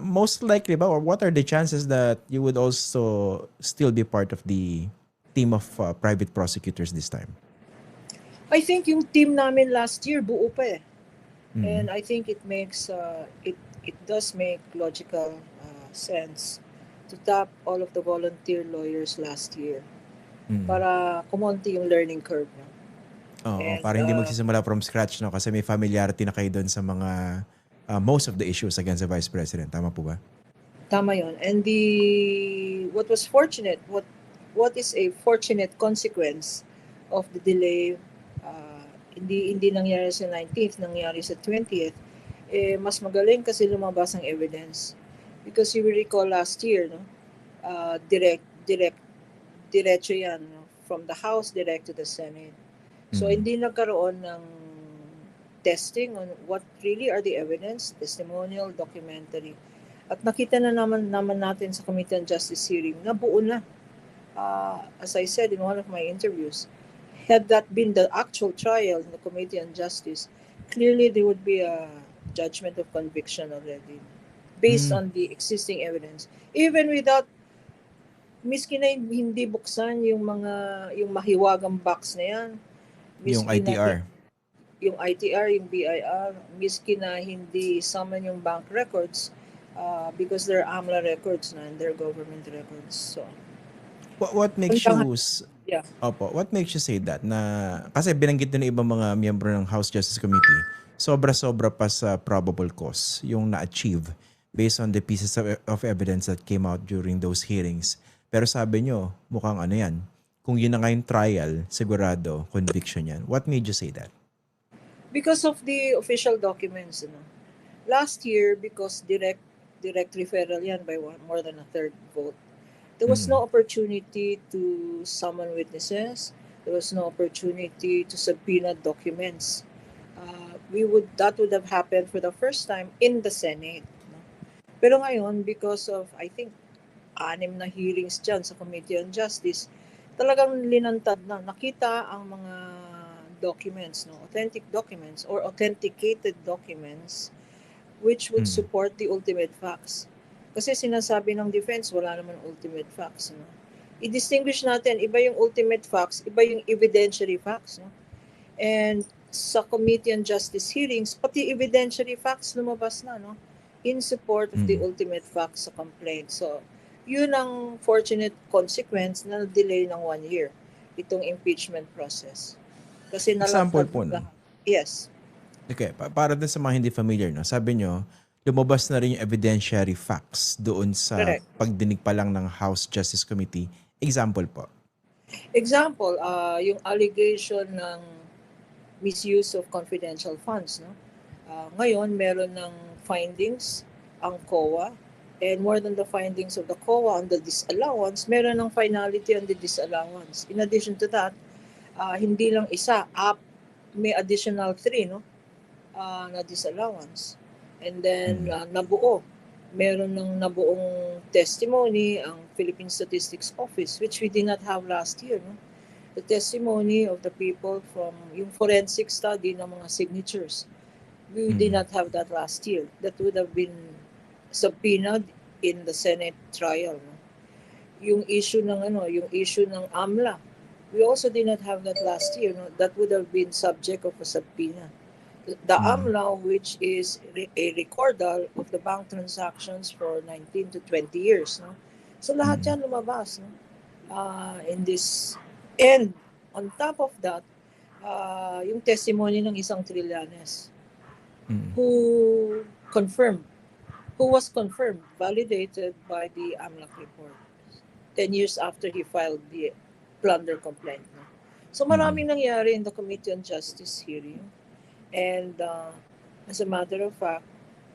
Most likely ba, or what are the chances that you would also still be part of the team of private prosecutors this time? I think yung team namin last year buo pa eh. Mm. And I think it does make logical sense to tap all of the volunteer lawyers last year Mm. para kumonti yung learning curve. No? Oo, And para hindi magsisimula from scratch, no? Kasi may familiarity na kayo doon sa mga most of the issues against the Vice President. Tama po ba? tama yon. And what was fortunate, what is a fortunate consequence of the delay, hindi nangyari sa 19th, nangyari sa 20th, mas magaling kasi lumabas ang evidence. Because you will recall last year, no, diretso yan, no, from the House direct to the Senate. So hindi nagkaroon ng testing on what really are the evidence, testimonial, documentary. At nakita na naman natin sa Committee on Justice hearing na buo na. As I said in one of my interviews, had that been the actual trial in the Committee on Justice, clearly there would be a judgment of conviction already based on the existing evidence. Even without, miski na hindi buksan yung mahiwagang box na yan, Yung ITR. Yung ITR, yung BIR, miski na hindi summon yung bank records, because they're AMLA records na and they're government records. So, what makes you yeah. Opo, what makes you say that? Na kasi binanggit din ng ibang mga miyembro ng House Justice Committee, sobra-sobra pa sa probable cause yung na-achieve based on the pieces of evidence that came out during those hearings. Pero sabi nyo, mukhang ano yan, kung yun na nga yung trial, sigurado, conviction yan. What made you say that? Because of the official documents. Last year, because direct referral yan by more than a third vote, there was no opportunity to summon witnesses. There was no opportunity to subpoena documents. That would have happened for the first time in the Senate. No? Pero ngayon, because of, I think, 6 na hearings dyan sa Committee on Justice, talagang linantad na. Nakita ang mga documents, no? Authentic documents or authenticated documents which would support the ultimate facts. Kasi sinasabi ng defense, wala naman ultimate facts. No? I-distinguish natin, iba yung ultimate facts, iba yung evidentiary facts. No? And sa Committee on Justice hearings, pati evidentiary facts lumabas na, no? In support of the ultimate facts sa complaint. So, yun ang fortunate consequence na delay ng 1 year, itong impeachment process. Kasi Example nalantad po. na lahat. Yes. Okay, para din sa mga hindi familiar, no? Sabi nyo, lumabas na rin yung evidentiary facts doon sa Correct. pagdinig pa lang ng House Justice Committee. Example po. Example, yung allegation ng misuse of confidential funds. No? Ngayon, meron ng findings ang COA, and more than the findings of the COA on the disallowance, meron ng finality on the disallowance. In addition to that, hindi lang isa, may additional 3, no? Na disallowance. And then, nabuo. Meron ng nabuong testimony ang Philippine Statistics Office, which we did not have last year. No? The testimony of the people from yung forensic study ng mga signatures. We did not have that last year. That would have been subpoenaed in the Senate trial. No? Yung issue ng AMLA. We also did not have that last year. No? That would have been subject of a subpoena. The AMLA, which is a recordal of the bank transactions for 19 to 20 years. No? So lahat yan lumabas. No? In this. And on top of that, yung testimony ng isang Trillanes who was confirmed, validated by the AMLAC report 10 years after he filed the plunder complaint. No? So maraming nangyari in the Committee on Justice hearing. And as a matter of fact,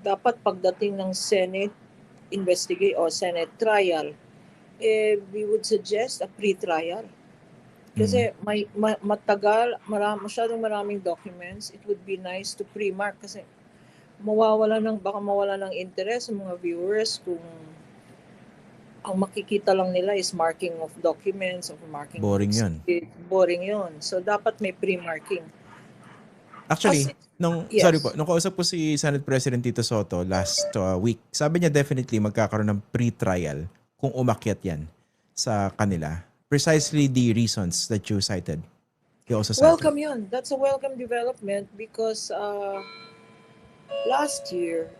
dapat pagdating ng Senate investigate o Senate trial, we would suggest a pre-trial. Kasi matagal, masyadong maraming documents. It would be nice to pre-mark kasi baka mawala ng interest sa mga viewers kung ang makikita lang nila is marking of documents or marking boring yun. Boring yun. So dapat may pre-marking. Actually, As sorry po, yes. nung kausap ko si Senate President Tito Soto last week, sabi niya definitely magkakaroon ng pre-trial kung umakyat yan sa kanila. Precisely the reasons that you cited. You also cited. Welcome yun. That's a welcome development because last year,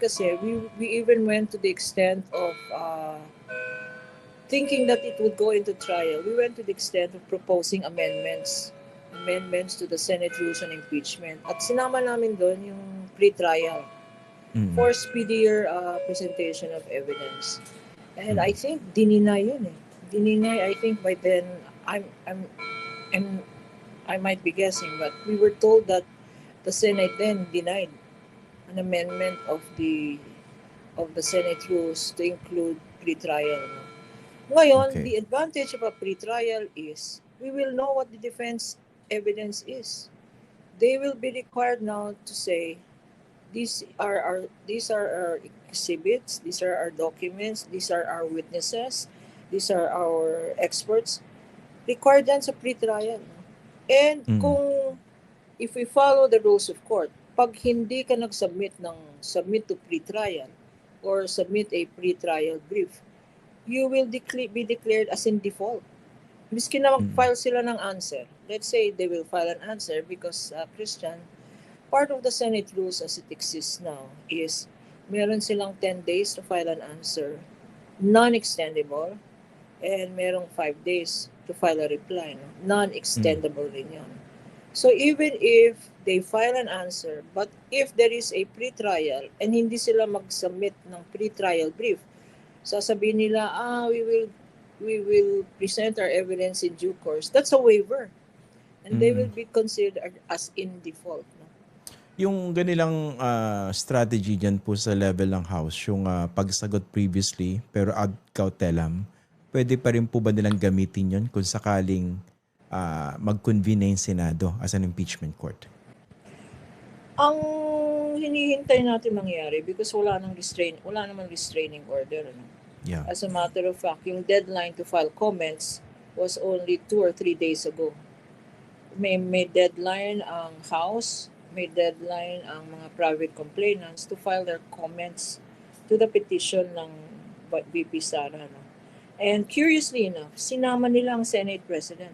kasi we even went to the extent of thinking that it would go into trial. We went to the extent of proposing amendments to the Senate Rules on Impeachment. At sinama namin doon yung pre-trial Mm. for speedier presentation of evidence. And I Mm. think dininay yun eh. Dininay, I think by then, I'm I might be guessing, but we were told that the Senate then denied an amendment of the Senate rules to include pre-trial. No? Ngayon, Okay. the advantage of a pre-trial is we will know what the defense evidence is. They will be required now to say these are our exhibits, these are our documents, these are our witnesses, these are our experts. Required yan sa pre-trial. No? And Mm. kung if we follow the rules of court, pag hindi ka submit to pre-trial or submit a pre-trial brief, you will be declared as in default. Miski na Mm. mag-file sila ng answer. Let's say they will file an answer because, Christian, part of the Senate rules as it exists now is meron silang 10 days to file an answer, non-extendable, and merong 5 days to file a reply. No? Mm. Non-extendable rin yun. So even if they file an answer, but if there is a pre-trial and hindi sila mag-submit ng pre-trial brief, sasabihin nila, we will present our evidence in due course. That's a waiver. And they Mm. will be considered as in default. No? Yung ganilang strategy dyan po sa level ng House, yung pagsagot previously pero ad cautelam, pwede pa rin po ba nilang gamitin yon kung sakaling mag-convene na yung Senado as an impeachment court? Ang hinihintay natin mangyari because wala namang restraining order. No? Yeah. As a matter of fact, yung deadline to file comments was only 2 or 3 days ago. May deadline ang House, may deadline ang mga private complainants to file their comments to the petition ng VP Sara. No? And curiously enough, sinama nila ang Senate President.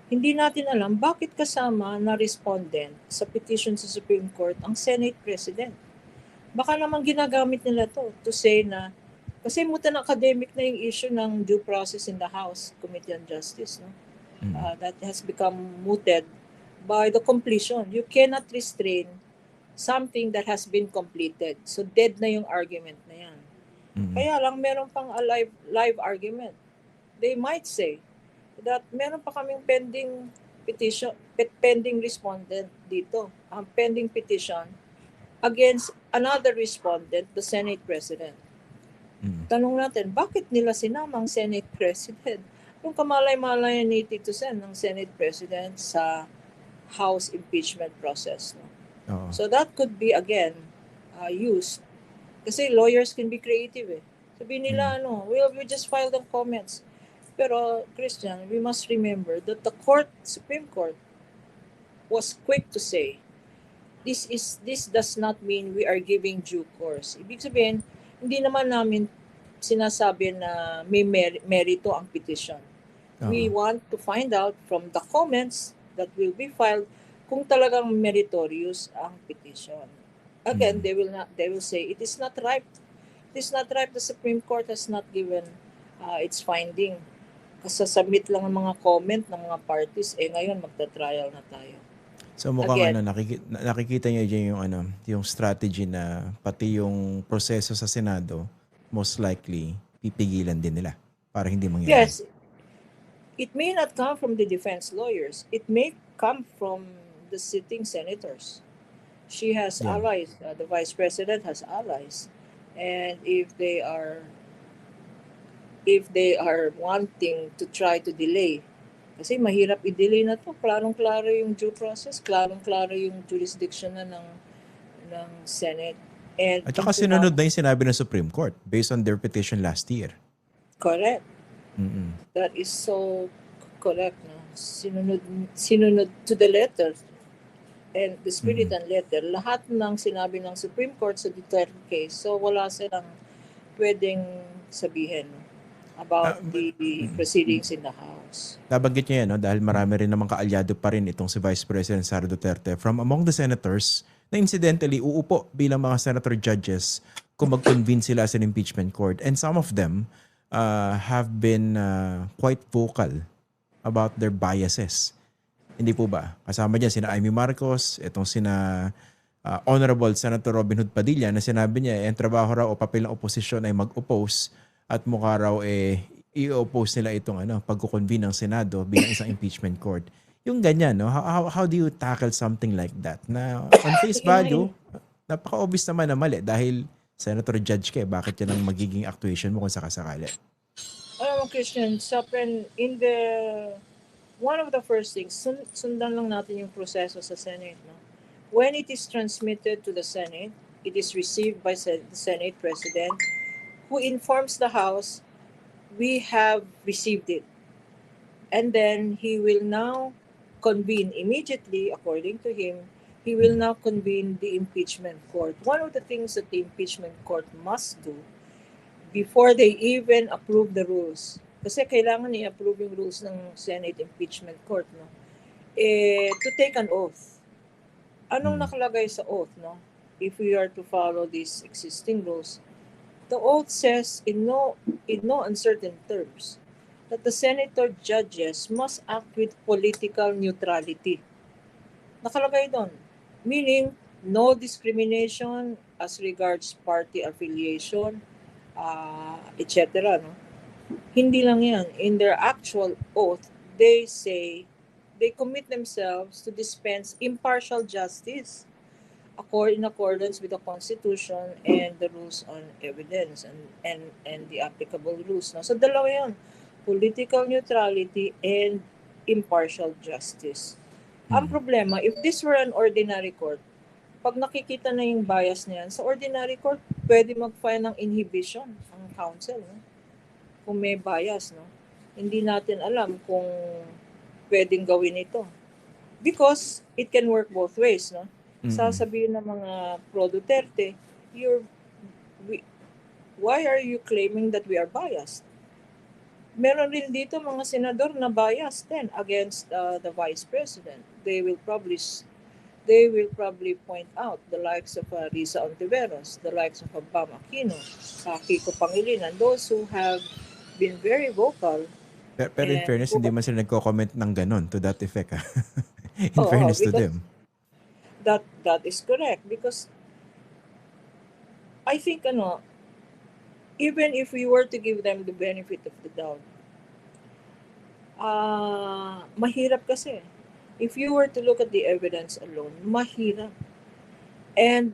Hindi natin alam bakit kasama na respondent sa petition sa Supreme Court ang Senate President. Baka naman ginagamit nila to say na, kasi mutan academic na yung issue ng due process in the House Committee on Justice. No? That has become mooted by the completion. You cannot restrain something that has been completed. So dead na yung argument na yan. Kaya lang meron pang a live argument. They might say that meron pa kaming pending respondent dito. Ang pending petition against another respondent, the Senate President. Tanong natin, bakit nila sinamang Senate President? Yung kamalay-malay ni Tito Sen ng Senate President sa House impeachment process. No? So that could be again used. Kasi lawyers can be creative eh. Sabihin nila, we just file the comments. Pero, Christian, we must remember that the Supreme Court was quick to say, this does not mean we are giving due course. Ibig sabihin, hindi naman namin sinasabi na may merito ang petition. We want to find out from the comments that will be filed kung talagang meritorious ang petition. Again, they will say it is not ripe. It is not ripe. The Supreme Court has not given its finding. Kasasubmit lang ng mga comment ng mga parties, ngayon magta-trial na tayo. So mukhang Again, nakikita niyo diyan yung strategy na pati yung proseso sa Senado most likely pipigilan din nila para hindi mangyari. yes, it may not come from the defense lawyers. It may come from the sitting senators. She has allies. The Vice President has allies. And if they are wanting to try to delay, kasi mahirap i-delay na to, klarong-klaro yung due process, klarong-klaro yung jurisdiction na ng Senate. And at saka sinunod na yung sinabi ng Supreme Court based on their petition last year. Correct. That is so correct. No? Sinunod to the letter. and the spirit and letter, lahat ng sinabi ng Supreme Court sa Duterte case, so wala silang pwedeng sabihin about the proceedings in the House. Nabanggit niya yan, no? Dahil marami rin namang kaalyado pa rin itong si Vice President Sara Duterte from among the senators na incidentally uupo bilang mga senator judges kung mag-convene sila sa impeachment court. And some of them have been quite vocal about their biases. Hindi po ba? Kasama dyan sina Amy Marcos, itong sina Honorable Senator Robin Hood Padilla na sinabi niya ang trabaho raw o papel ng oposisyon ay mag-oppose at mukha raw i-oppose nila itong pagko-convene ng Senado bilang isang impeachment court. Yung ganyan, no? How do you tackle something like that? Na on face value, napaka-obvious naman na mali dahil senator judge ka, bakit yan ang magiging actuation mo kung sakasakali? Alam mo, Christian, one of the first things, sundan lang natin yung proseso sa Senate. No? When it is transmitted to the Senate, it is received by the Senate President, who informs the House, we have received it. And then he will now convene immediately, according to him, he will now convene the impeachment court. One of the things that the impeachment court must do before they even approve the rules, kasi kailangan i-approve yung rules ng Senate impeachment court, no? To take an oath. Anong nakalagay sa oath, no? If we are to follow these existing rules, the oath says in no uncertain terms that the senator judges must act with political neutrality. Nakalagay doon. Meaning, no discrimination as regards party affiliation, etc. No? Hindi lang yan. In their actual oath, they say, they commit themselves to dispense impartial justice in accordance with the Constitution and the rules on evidence and the applicable rules. No? So dalawa yan, political neutrality and impartial justice. Ang problema, if this were an ordinary court, pag nakikita na yung bias niyan, sa ordinary court, pwede mag-file ng inhibition ang counsel. No? Kung may bias, no? Hindi natin alam kung pwedeng gawin ito. Because it can work both ways, no? Sasabihin ng mga pro-Duterte, why are you claiming that we are biased? Meron rin dito mga senador na biased din against the Vice President. They will probably point out the likes of Risa Ontiveros, the likes of Bam Aquino, Kiko Pangilinan, those who have been very vocal. Pero in fairness, hindi man sila nagko-comment ng ganon to that effect. In fairness to them. That is correct because I think even if we were to give them the benefit of the doubt, mahirap kasi. If you were to look at the evidence alone, mahirap. And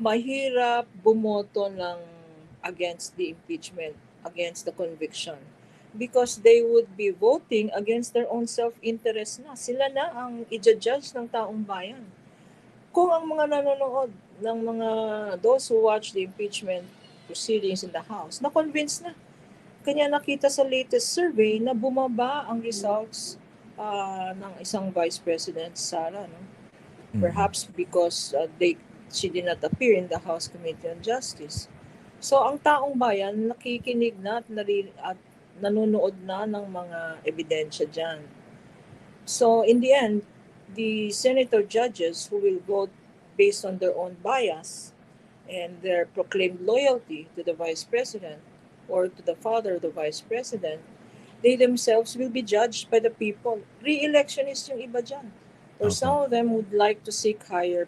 mahirap bumoto ng against the impeachment, against the conviction. Because they would be voting against their own self-interest na. Sila na ang i-judge ng taong bayan. Kung ang mga nanonood ng those who watch the impeachment proceedings in the House, na-convince na. Kanya nakita sa latest survey na bumaba ang results ng isang Vice President, Sara. No? Perhaps because she did not appear in the House Committee on Justice. So ang taong bayan nakikinig na at nanonood na ng mga ebidensya dyan. So in the end, the senator judges who will vote based on their own bias and their proclaimed loyalty to the Vice President or to the father of the Vice President, they themselves will be judged by the people. Re-electionist yung iba dyan. Or some of them would like to seek higher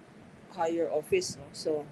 office. No? So